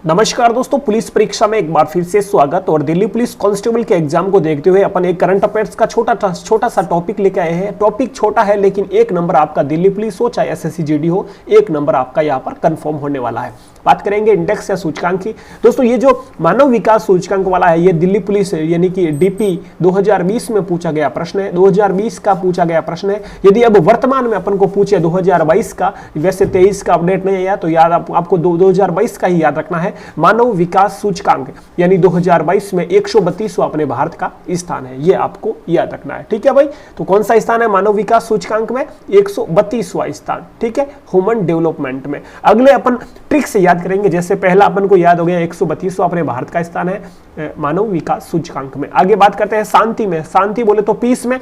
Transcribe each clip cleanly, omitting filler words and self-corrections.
नमस्कार दोस्तों, पुलिस परीक्षा में एक बार फिर से स्वागत। और दिल्ली पुलिस कांस्टेबल के एग्जाम को देखते हुए अपन एक करंट अफेयर्स का छोटा सा टॉपिक लेके आए हैं। टॉपिक छोटा है लेकिन एक नंबर आपका दिल्ली पुलिस हो चाहे एसएससी जीडी हो, एक नंबर आपका यहाँ पर कंफर्म होने वाला है। बात करेंगे इंडेक्स या सूचकांक की। दोस्तों ये जो मानव विकास सूचकांक वाला है, ये दिल्ली पुलिस यानी कि डीपी 2020 में पूछा गया प्रश्न है, 2020 का पूछा गया प्रश्न है। यदि अब वर्तमान में अपन को पूछे 2022 का, वैसे 23 का अपडेट नहीं आया तो याद आपको 2022 का ही याद रखना है। मानव विकास सूचकांक यानी 2022 में 132वां अपने भारत का स्थान है, ये आपको याद रखना है। ठीक है भाई, तो कौन सा स्थान है मानव विकास सूचकांक में? 132वां स्थान। ठीक है, ह्यूमन डेवलपमेंट में। अगले अपन ट्रिक से याद करेंगे। जैसे पहला अपन को याद हो गया 132वां अपने भारत का स्थान है मानव विकास सूचकांक में। आगे बात करते हैं शांति में। शांति बोले तो पीस में।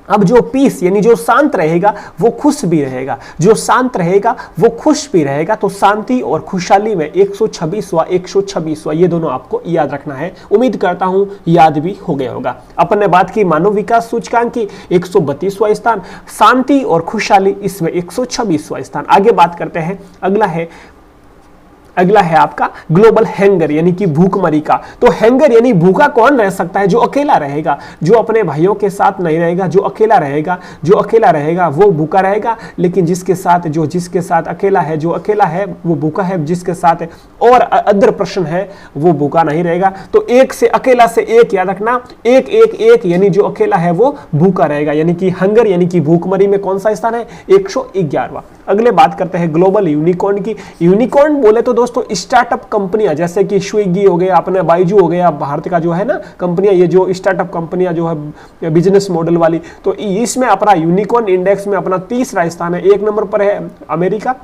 अब जो पीस यानी जो शांत रहेगा वो खुश भी रहेगा, जो शांत रहेगा वो खुश भी रहेगा। तो शांति और खुशहाली में 126वां ये दोनों आपको याद रखना है। उम्मीद करता हूं याद भी हो गया होगा। अपन ने बात की मानव विकास सूचकांक की, 132वां स्थान। शांति और खुशहाली इसमें 126वां स्थान। आगे बात करते हैं, अगला है आपका ग्लोबल हैंगर यानी कि भूखमरी का। तो हैंगर यानी भूखा कौन रह सकता है? जो अकेला रहेगा, जो अपने भाइयों के साथ नहीं रहेगा, जो अकेला रहेगा वो भूखा रहेगा। लेकिन जिसके साथ अकेला है वो भूखा है, जिसके साथ और अदर पर्सन है वो भूखा नहीं रहेगा। तो एक से अकेला से एक याद रखना, एक यानी जो अकेला है वो भूखा रहेगा। यानी कि हंगर यानी कि भूखमरी में कौन सा स्थान है? 111वां। अगले बात करते हैं ग्लोबल यूनिकॉर्न की। यूनिकॉर्न बोले तो दोस्तों स्टार्टअप कंपनियां, जैसे कि स्विगी हो गया, अपने बाइजू हो गया, भारत का जो है ना कंपनियां, ये जो स्टार्टअप कंपनियां जो है बिजनेस मॉडल वाली, तो इसमें अपना यूनिकॉर्न इंडेक्स में अपना तीसरा स्थान है। एक नंबर पर है अमेरिका,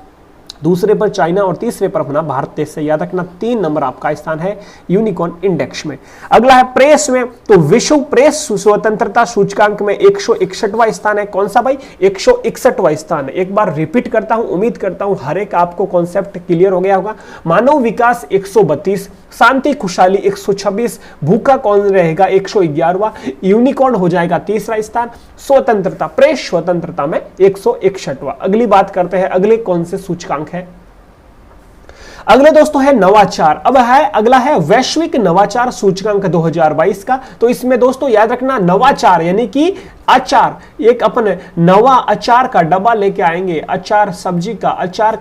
दूसरे पर चाइना और तीसरे पर अपना भारत देश से याद रखना। 3 नंबर आपका स्थान है यूनिकॉर्न इंडेक्स में। अगला है प्रेस में। तो विश्व प्रेस स्वतंत्रता सूचकांक में 161वां स्थान है। कौन सा भाई? 161वां स्थान है। एक बार रिपीट करता हूं, उम्मीद करता हूं हर एक आपको कॉन्सेप्ट क्लियर हो गया होगा। मानव विकास 132, शांति खुशहाली 126, भूखा कौन रहेगा 111वां, यूनिकॉर्न हो जाएगा तीसरा स्थान, स्वतंत्रता प्रेस स्वतंत्रता में 161वां। अगली बात करते हैं, अगले कौन से सूचकांक है? अगले दोस्तों है नवाचार। अगला है वैश्विक नवाचार सूचकांक 2022 का। तो इसमें दोस्तों याद रखना नवाचार यानी कि अचार, एक अपन नवा अचार का डब्बा लेके आएंगे, अचार सब्जी का, अचार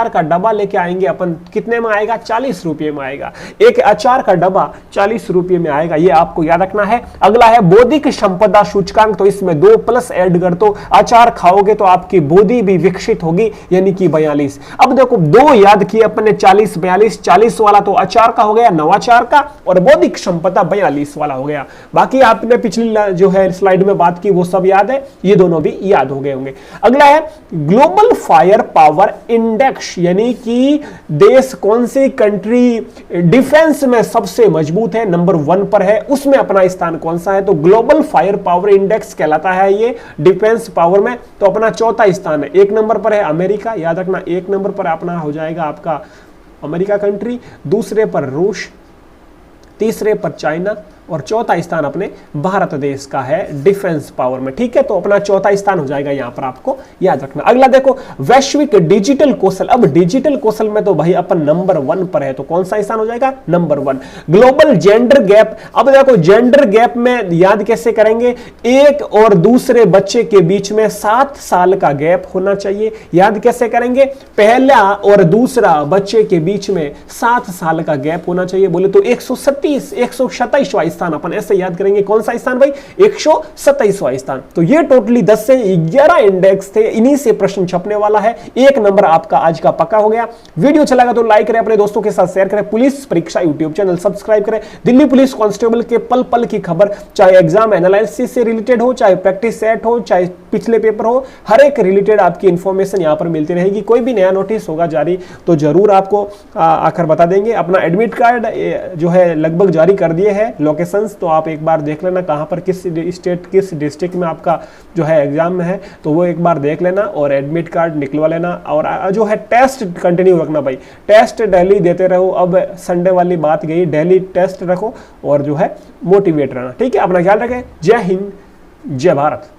का डब्बा लेके आएंगे अपन। कितने में आएगा? 40 रुपये में आएगा। एक अचार का डब्बा 40 रुपये में आएगा, ये आपको याद रखना है। अगला है बौद्धिक संपदा सूचकांक। तो इसमें 2 प्लस ऐड कर दो, अचार खाओगे तो आपकी बुद्धि भी विकसित होगी यानी कि 42। अब देखो 2 याद किए अपन ने, 40 42, 40 वाला तो अचार का हो गया नवाचार का, और बौद्धिक संपदा 42 वाला हो गया। बाकी आपने पिछली जो है स्लाइड में बात की वो सब याद है, ये दोनों भी याद हो गए होंगे। अगला है ग्लोबल फायर पावर इंडेक्स यानी कि देश कौन सी कंट्री डिफेंस में सबसे मजबूत है, नंबर 1 पर है, उसमें अपना स्थान कौन सा है? तो ग्लोबल फायर पावर इंडेक्स कहलाता है ये डिफेंस पावर में। तो अपना चौथा स्थान है, 1 नंबर पर है अमेरिका, याद रखना 1 नंबर पर अपना हो जाएगा आपका अमेरिका कंट्री, दूसरे पर रूस, तीसरे पर चाइना और चौथा स्थान अपने भारत देश का है डिफेंस पावर में। ठीक है, तो अपना चौथा स्थान हो जाएगा यहां पर, आपको याद रखना। अगला देखो वैश्विक डिजिटल कौशल। अब डिजिटल कौशल में तो भाई अपन नंबर 1 पर है, तो कौन सा स्थान हो जाएगा? नंबर 1। Global gender gap. अब देखो जेंडर गैप में याद कैसे करेंगे? एक और दूसरे बच्चे के बीच में 7 साल का गैप होना चाहिए। याद कैसे करेंगे? पहला और दूसरा बच्चे के बीच में 7 साल का गैप होना चाहिए। बोले तो 127वां स्थान अपन ऐसे याद करेंगे। कौन सा स्थान भाई? 127वां स्थान। तो ये टोटली 10 से 11 इंडेक्स थे, इन्हीं से प्रश्न छपने वाला है। 1 नंबर आपका आज का पक्का हो गया। वीडियो अच्छा लगा तो लाइक करें, अपने दोस्तों के साथ शेयर करें, पुलिस परीक्षा यूट्यूब चैनल सब्सक्राइब करें। दिल्ली पुलिस कांस्टेबल के पल पल की खबर, चाहे एग्जाम एनालिसिस से रिलेटेड हो, चाहे प्रैक्टिस सेट हो, चाहे पिछले पेपर हो, हर एक रिलेटेड आपकी इंफॉर्मेशन यहां पर मिलती रहेगी। कोई भी नया नोटिस होगा जारी तो जरूर आपको आकर बता देंगे। अपना एडमिट कार्ड जो है लगभग जारी कर दिए हैं, लोकेशन तो आप एक बार देख लेना कहां पर किस स्टेट किस डिस्ट्रिक्ट में आपका जो है एग्जाम में है, तो वो एक बार देख लेना और एडमिट कार्ड निकलवा लेना। और जो है टेस्ट कंटिन्यू रखना भाई, टेस्ट डेली देते रहो। अब संडे वाली बात गई, डेली टेस्ट रखो और जो है मोटिवेट रहना। ठीक है, अपना ख्याल रखें। जय हिंद, जय भारत।